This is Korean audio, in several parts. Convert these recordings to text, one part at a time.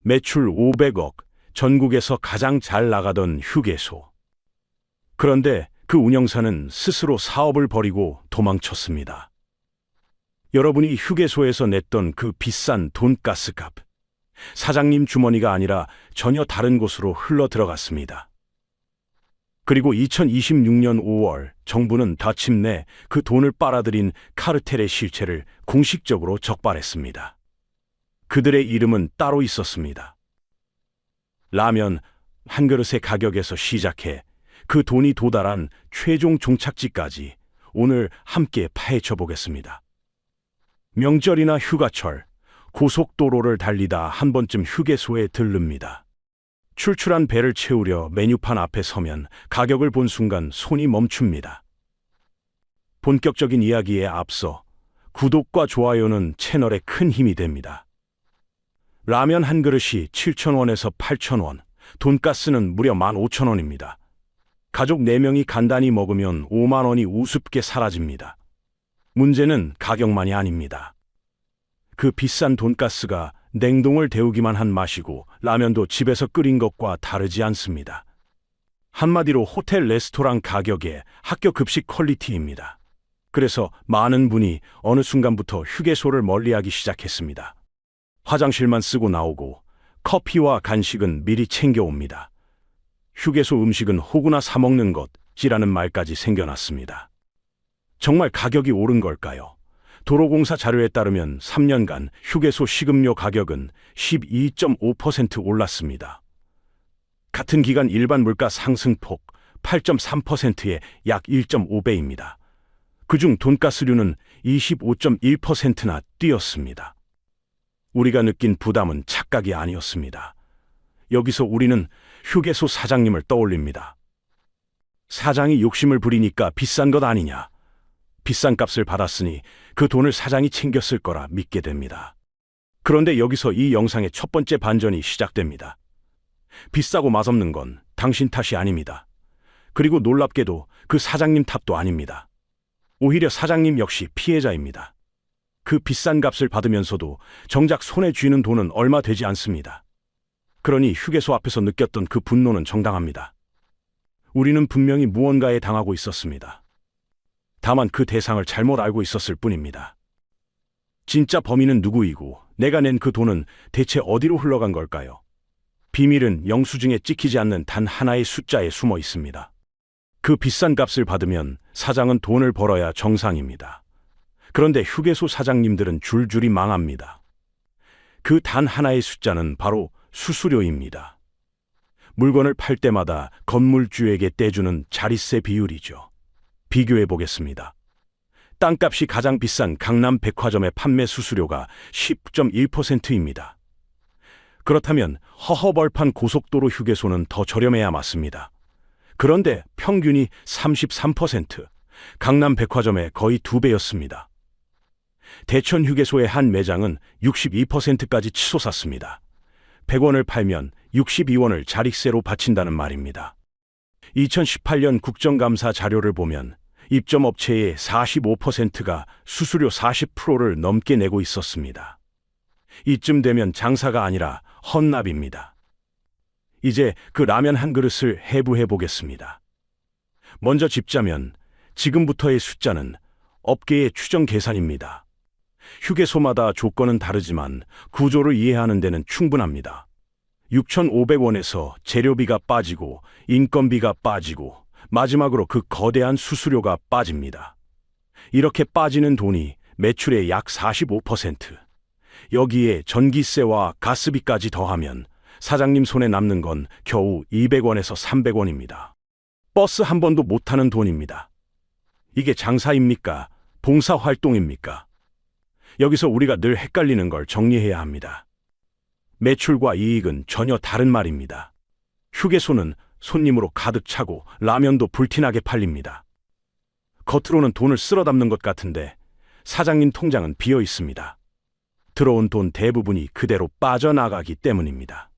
매출 500억, 전국에서 가장 잘 나가던 휴게소. 그런데 그 운영사는 스스로 사업을 버리고 도망쳤습니다. 여러분이 휴게소에서 냈던 그 비싼 돈가스 값, 사장님 주머니가 아니라 전혀 다른 곳으로 흘러 들어갔습니다. 그리고 2026년 5월 정부는 마침내 그 돈을 빨아들인 카르텔의 실체를 공식적으로 적발했습니다. 그들의 이름은 따로 있었습니다. 라면 한 그릇의 가격에서 시작해 그 돈이 도달한 최종 종착지까지 오늘 함께 파헤쳐 보겠습니다. 명절이나 휴가철, 고속도로를 달리다 한 번쯤 휴게소에 들릅니다. 출출한 배를 채우려 메뉴판 앞에 서면 가격을 본 순간 손이 멈춥니다. 본격적인 이야기에 앞서 구독과 좋아요는 채널에 큰 힘이 됩니다. 라면 한 그릇이 7,000원에서 8,000원, 돈가스는 무려 15,000원입니다. 가족 4명이 간단히 먹으면 5만 원이 우습게 사라집니다. 문제는 가격만이 아닙니다. 그 비싼 돈가스가 냉동을 데우기만 한 맛이고 라면도 집에서 끓인 것과 다르지 않습니다. 한마디로 호텔 레스토랑 가격의 학교 급식 퀄리티입니다. 그래서 많은 분이 어느 순간부터 휴게소를 멀리하기 시작했습니다. 화장실만 쓰고 나오고 커피와 간식은 미리 챙겨옵니다. 휴게소 음식은 호구나 사 먹는 것이라는 말까지 생겨났습니다. 정말 가격이 오른 걸까요? 도로공사 자료에 따르면 3년간 휴게소 식음료 가격은 12.5% 올랐습니다. 같은 기간 일반 물가 상승폭 8.3%의 약 1.5배입니다. 그중 돈가스류는 25.1%나 뛰었습니다. 우리가 느낀 부담은 착각이 아니었습니다. 여기서 우리는 휴게소 사장님을 떠올립니다. 사장이 욕심을 부리니까 비싼 것 아니냐. 비싼 값을 받았으니 그 돈을 사장이 챙겼을 거라 믿게 됩니다. 그런데 여기서 이 영상의 첫 번째 반전이 시작됩니다. 비싸고 맛없는 건 당신 탓이 아닙니다. 그리고 놀랍게도 그 사장님 탓도 아닙니다. 오히려 사장님 역시 피해자입니다. 그 비싼 값을 받으면서도 정작 손에 쥐는 돈은 얼마 되지 않습니다. 그러니 휴게소 앞에서 느꼈던 그 분노는 정당합니다. 우리는 분명히 무언가에 당하고 있었습니다. 다만 그 대상을 잘못 알고 있었을 뿐입니다. 진짜 범인은 누구이고 내가 낸 그 돈은 대체 어디로 흘러간 걸까요? 비밀은 영수증에 찍히지 않는 단 하나의 숫자에 숨어 있습니다. 그 비싼 값을 받으면 사장은 돈을 벌어야 정상입니다. 그런데 휴게소 사장님들은 줄줄이 망합니다. 그 단 하나의 숫자는 바로 수수료입니다. 물건을 팔 때마다 건물주에게 떼주는 자릿세 비율이죠. 비교해 보겠습니다. 땅값이 가장 비싼 강남 백화점의 판매 수수료가 10.1%입니다. 그렇다면 허허벌판 고속도로 휴게소는 더 저렴해야 맞습니다. 그런데 평균이 33%, 강남 백화점의 거의 2배였습니다. 대천 휴게소의 한 매장은 62%까지 치솟았습니다. 100원을 팔면 62원을 자릿세로 바친다는 말입니다. 2018년 국정감사 자료를 보면 입점업체의 45%가 수수료 40%를 넘게 내고 있었습니다. 이쯤 되면 장사가 아니라 헌납입니다. 이제 그 라면 한 그릇을 해부해 보겠습니다. 먼저 짚자면 지금부터의 숫자는 업계의 추정 계산입니다. 휴게소마다 조건은 다르지만 구조를 이해하는 데는 충분합니다. 6,500원에서 재료비가 빠지고 인건비가 빠지고 마지막으로 그 거대한 수수료가 빠집니다. 이렇게 빠지는 돈이 매출의 약 45%. 여기에 전기세와 가스비까지 더하면 사장님 손에 남는 건 겨우 200원에서 300원입니다. 버스 한 번도 못 타는 돈입니다. 이게 장사입니까? 봉사활동입니까? 여기서 우리가 늘 헷갈리는 걸 정리해야 합니다. 매출과 이익은 전혀 다른 말입니다. 휴게소는 손님으로 가득 차고 라면도 불티나게 팔립니다. 겉으로는 돈을 쓸어 담는 것 같은데 사장님 통장은 비어 있습니다. 들어온 돈 대부분이 그대로 빠져나가기 때문입니다.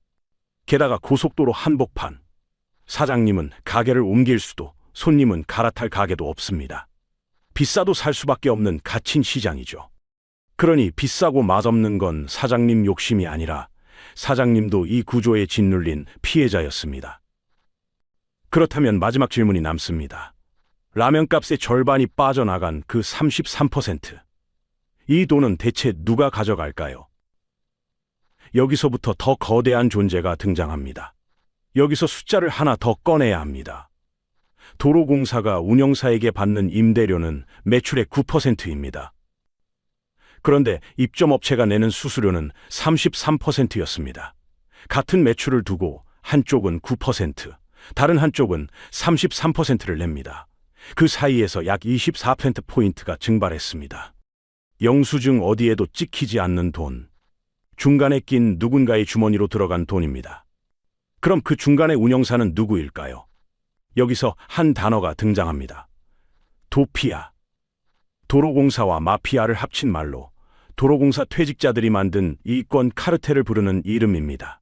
게다가 고속도로 한복판. 사장님은 가게를 옮길 수도, 손님은 갈아탈 가게도 없습니다. 비싸도 살 수밖에 없는 갇힌 시장이죠. 그러니 비싸고 맛없는 건 사장님 욕심이 아니라 사장님도 이 구조에 짓눌린 피해자였습니다. 그렇다면 마지막 질문이 남습니다. 라면값의 절반이 빠져나간 그 33%. 이 돈은 대체 누가 가져갈까요? 여기서부터 더 거대한 존재가 등장합니다. 여기서 숫자를 하나 더 꺼내야 합니다. 도로공사가 운영사에게 받는 임대료는 매출의 9%입니다. 그런데 입점업체가 내는 수수료는 33%였습니다. 같은 매출을 두고 한쪽은 9%, 다른 한쪽은 33%를 냅니다. 그 사이에서 약 24%포인트가 증발했습니다. 영수증 어디에도 찍히지 않는 돈. 중간에 낀 누군가의 주머니로 들어간 돈입니다. 그럼 그 중간의 운영사는 누구일까요? 여기서 한 단어가 등장합니다. 도피아. 도로공사와 마피아를 합친 말로 도로공사 퇴직자들이 만든 이권 카르텔을 부르는 이름입니다.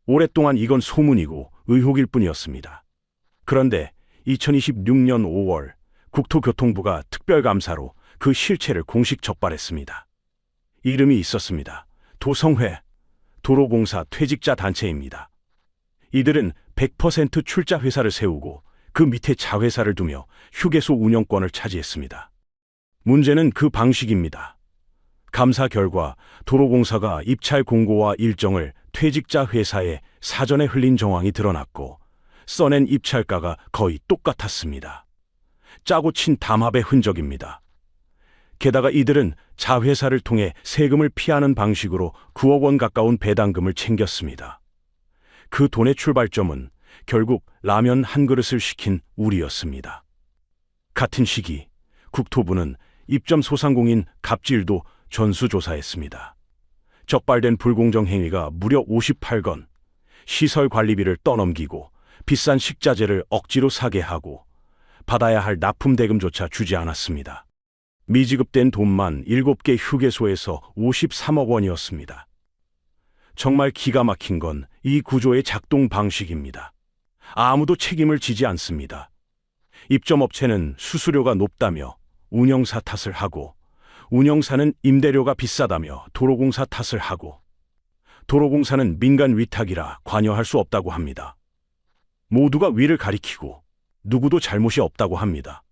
오랫동안 이건 소문이고 의혹일 뿐이었습니다. 그런데 2026년 5월 국토교통부가 특별감사로 그 실체를 공식 적발했습니다. 이름이 있었습니다. 도성회, 도로공사 퇴직자 단체입니다. 이들은 100% 출자 회사를 세우고 그 밑에 자회사를 두며 휴게소 운영권을 차지했습니다. 문제는 그 방식입니다. 감사 결과 도로공사가 입찰 공고와 일정을 퇴직자 회사에 사전에 흘린 정황이 드러났고 써낸 입찰가가 거의 똑같았습니다. 짜고 친 담합의 흔적입니다. 게다가 이들은 자회사를 통해 세금을 피하는 방식으로 9억 원 가까운 배당금을 챙겼습니다. 그 돈의 출발점은 결국 라면 한 그릇을 시킨 우리였습니다. 같은 시기 국토부는 입점 소상공인 갑질도 전수조사했습니다. 적발된 불공정 행위가 무려 58건, 시설 관리비를 떠넘기고 비싼 식자재를 억지로 사게 하고 받아야 할 납품 대금조차 주지 않았습니다. 미지급된 돈만 7개 휴게소에서 53억 원이었습니다. 정말 기가 막힌 건 이 구조의 작동 방식입니다. 아무도 책임을 지지 않습니다. 입점업체는 수수료가 높다며 운영사 탓을 하고, 운영사는 임대료가 비싸다며 도로공사 탓을 하고, 도로공사는 민간 위탁이라 관여할 수 없다고 합니다. 모두가 위를 가리키고 누구도 잘못이 없다고 합니다.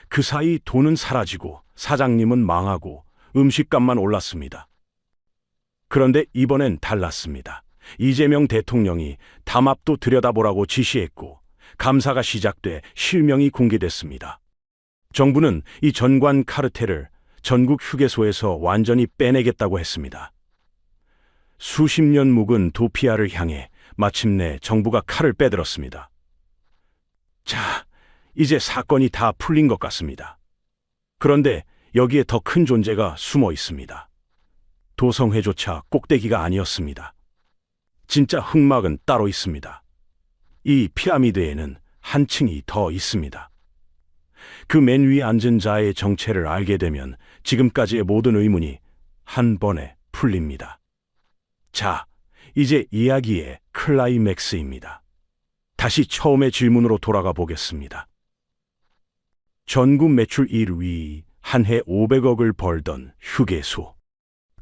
그 사이 돈은 사라지고 사장님은 망하고 음식값만 올랐습니다. 그런데 이번엔 달랐습니다. 이재명 대통령이 담합도 들여다보라고 지시했고 감사가 시작돼 실명이 공개됐습니다. 정부는 이 전관 카르텔을 전국 휴게소에서 완전히 빼내겠다고 했습니다. 수십 년 묵은 도피아를 향해 마침내 정부가 칼을 빼들었습니다. 자, 이제 사건이 다 풀린 것 같습니다. 그런데 여기에 더 큰 존재가 숨어 있습니다. 도성회조차 꼭대기가 아니었습니다. 진짜 흑막은 따로 있습니다. 이 피라미드에는 한 층이 더 있습니다. 그 맨 위에 앉은 자의 정체를 알게 되면 지금까지의 모든 의문이 한 번에 풀립니다. 자, 이제 이야기의 클라이맥스입니다. 다시 처음의 질문으로 돌아가 보겠습니다. 전국 매출 1위, 한 해 500억을 벌던 휴게소.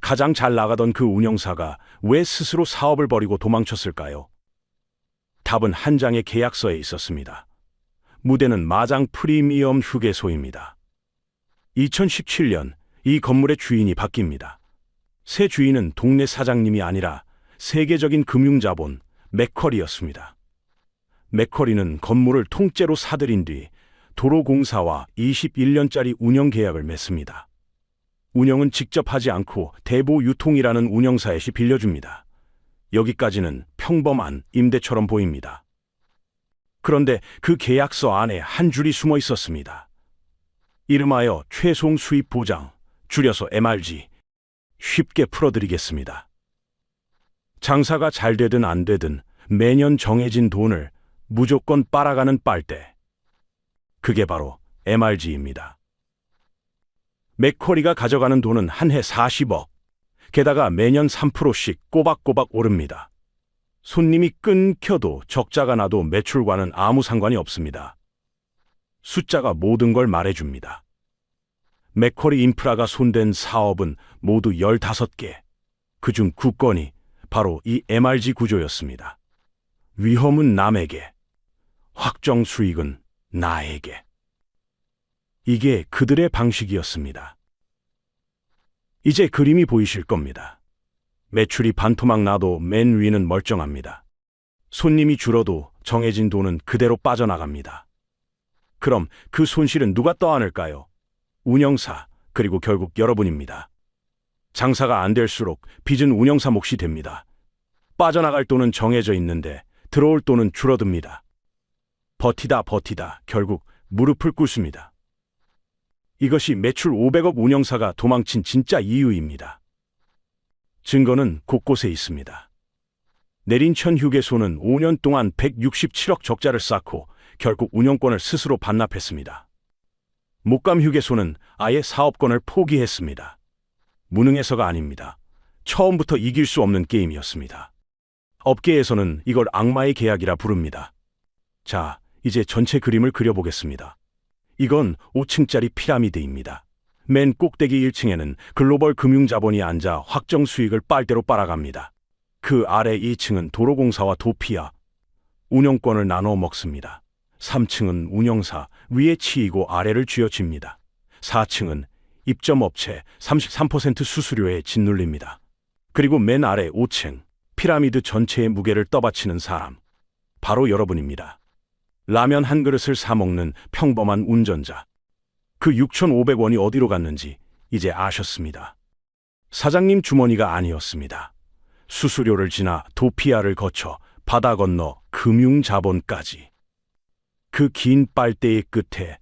가장 잘 나가던 그 운영사가 왜 스스로 사업을 벌이고 도망쳤을까요? 답은 한 장의 계약서에 있었습니다. 무대는 마장 프리미엄 휴게소입니다. 2017년 이 건물의 주인이 바뀝니다. 새 주인은 동네 사장님이 아니라 세계적인 금융자본 맥쿼리였습니다. 맥쿼리는 건물을 통째로 사들인 뒤 도로공사와 21년짜리 운영 계약을 맺습니다. 운영은 직접 하지 않고 대보 유통이라는 운영사에서 빌려줍니다. 여기까지는 평범한 임대처럼 보입니다. 그런데 그 계약서 안에 한 줄이 숨어 있었습니다. 이름하여 최송 수입 보장, 줄여서 MRG. 쉽게 풀어드리겠습니다. 장사가 잘 되든 안 되든 매년 정해진 돈을 무조건 빨아가는 빨대. 그게 바로 MRG입니다. 맥쿼리가 가져가는 돈은 한 해 40억. 게다가 매년 3%씩 꼬박꼬박 오릅니다. 손님이 끊겨도 적자가 나도 매출과는 아무 상관이 없습니다. 숫자가 모든 걸 말해줍니다. 맥쿼리 인프라가 손댄 사업은 모두 15개. 그중 9건이 바로 이 MRG 구조였습니다. 위험은 남에게, 확정 수익은 나에게. 이게 그들의 방식이었습니다. 이제 그림이 보이실 겁니다. 매출이 반토막 나도 맨 위는 멀쩡합니다. 손님이 줄어도 정해진 돈은 그대로 빠져나갑니다. 그럼 그 손실은 누가 떠안을까요? 운영사, 그리고 결국 여러분입니다. 장사가 안 될수록 빚은 운영사 몫이 됩니다. 빠져나갈 돈은 정해져 있는데 들어올 돈은 줄어듭니다. 버티다 결국 무릎을 꿇습니다. 이것이 매출 500억 운영사가 도망친 진짜 이유입니다. 증거는 곳곳에 있습니다. 내린천 휴게소는 5년 동안 167억 적자를 쌓고 결국 운영권을 스스로 반납했습니다. 목감 휴게소는 아예 사업권을 포기했습니다. 무능해서가 아닙니다. 처음부터 이길 수 없는 게임이었습니다. 업계에서는 이걸 악마의 계약이라 부릅니다. 자, 이제 전체 그림을 그려보겠습니다. 이건 5층짜리 피라미드입니다. 맨 꼭대기 1층에는 글로벌 금융자본이 앉아 확정 수익을 빨대로 빨아갑니다. 그 아래 2층은 도로공사와 도피아, 운영권을 나눠 먹습니다. 3층은 운영사, 위에 치이고 아래를 쥐어집니다. 4층은 입점업체 33% 수수료에 짓눌립니다. 그리고 맨 아래 5층, 피라미드 전체의 무게를 떠받치는 사람, 바로 여러분입니다. 라면 한 그릇을 사 먹는 평범한 운전자. 그 6,500원이 어디로 갔는지 이제 아셨습니다. 사장님 주머니가 아니었습니다. 수수료를 지나 도피아를 거쳐 바다 건너 금융자본까지. 그 긴 빨대의 끝에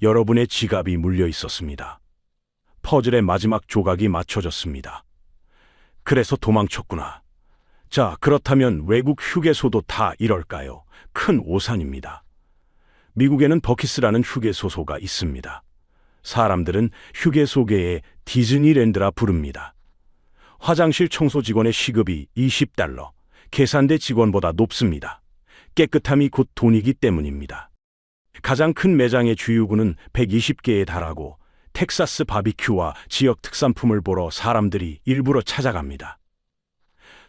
여러분의 지갑이 물려 있었습니다. 퍼즐의 마지막 조각이 맞춰졌습니다. 그래서 도망쳤구나. 자, 그렇다면 외국 휴게소도 다 이럴까요? 큰 오산입니다. 미국에는 버키스라는 휴게소가 있습니다. 사람들은 휴게소계의 디즈니랜드라 부릅니다. 화장실 청소 직원의 시급이 $20, 계산대 직원보다 높습니다. 깨끗함이 곧 돈이기 때문입니다. 가장 큰 매장의 주유구는 120개에 달하고 텍사스 바비큐와 지역 특산품을 보러 사람들이 일부러 찾아갑니다.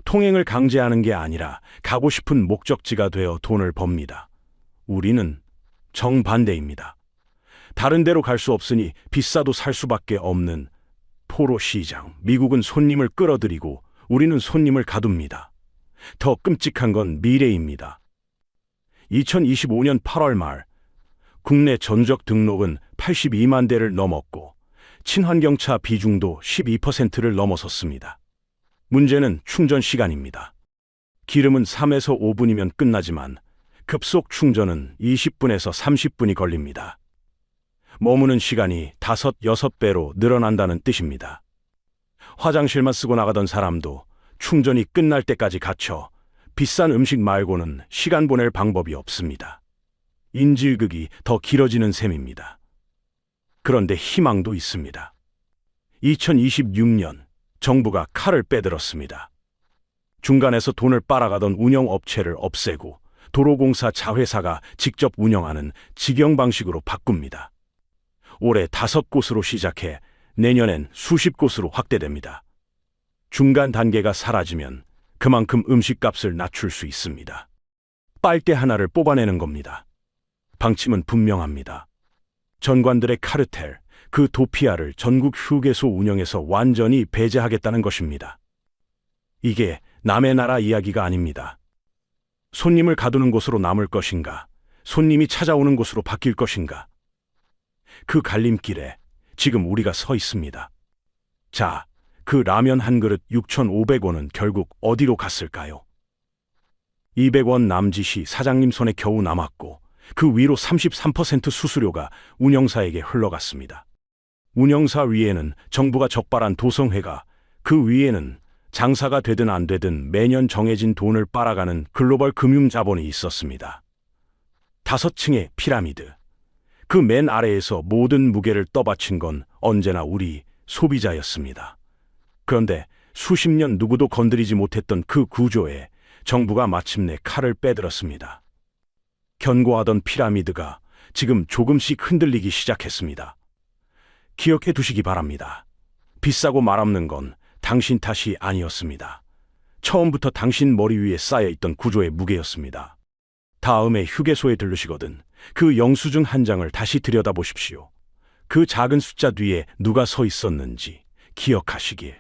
통행을 강제하는 게 아니라 가고 싶은 목적지가 되어 돈을 법니다. 우리는 정반대입니다. 다른 데로 갈 수 없으니 비싸도 살 수밖에 없는 포로 시장. 미국은 손님을 끌어들이고 우리는 손님을 가둡니다. 더 끔찍한 건 미래입니다. 2025년 8월 말 국내 전적 등록은 82만 대를 넘었고 친환경차 비중도 12%를 넘어섰습니다. 문제는 충전 시간입니다. 기름은 3에서 5분이면 끝나지만 급속 충전은 20분에서 30분이 걸립니다. 머무는 시간이 5, 6배로 늘어난다는 뜻입니다. 화장실만 쓰고 나가던 사람도 충전이 끝날 때까지 갇혀 비싼 음식 말고는 시간 보낼 방법이 없습니다. 인질극이 더 길어지는 셈입니다. 그런데 희망도 있습니다. 2026년 정부가 칼을 빼들었습니다. 중간에서 돈을 빨아가던 운영업체를 없애고 도로공사 자회사가 직접 운영하는 직영 방식으로 바꿉니다. 올해 5곳으로 시작해 내년엔 수십 곳으로 확대됩니다. 중간 단계가 사라지면 그만큼 음식값을 낮출 수 있습니다. 빨대 하나를 뽑아내는 겁니다. 방침은 분명합니다. 전관들의 카르텔, 그 도피아를 전국 휴게소 운영에서 완전히 배제하겠다는 것입니다. 이게 남의 나라 이야기가 아닙니다. 손님을 가두는 곳으로 남을 것인가, 손님이 찾아오는 곳으로 바뀔 것인가. 그 갈림길에 지금 우리가 서 있습니다. 자, 그 라면 한 그릇 6,500원은 결국 어디로 갔을까요? 200원 남짓이 사장님 손에 겨우 남았고 그 위로 33% 수수료가 운영사에게 흘러갔습니다. 운영사 위에는 정부가 적발한 도성회가, 그 위에는 장사가 되든 안 되든 매년 정해진 돈을 빨아가는 글로벌 금융자본이 있었습니다. 5층의 피라미드. 그 맨 아래에서 모든 무게를 떠받친 건 언제나 우리 소비자였습니다. 그런데 수십 년 누구도 건드리지 못했던 그 구조에 정부가 마침내 칼을 빼들었습니다. 견고하던 피라미드가 지금 조금씩 흔들리기 시작했습니다. 기억해 두시기 바랍니다. 비싸고 말없는 건 당신 탓이 아니었습니다. 처음부터 당신 머리 위에 쌓여 있던 구조의 무게였습니다. 다음에 휴게소에 들르시거든 그 영수증 한 장을 다시 들여다보십시오. 그 작은 숫자 뒤에 누가 서 있었는지 기억하시길.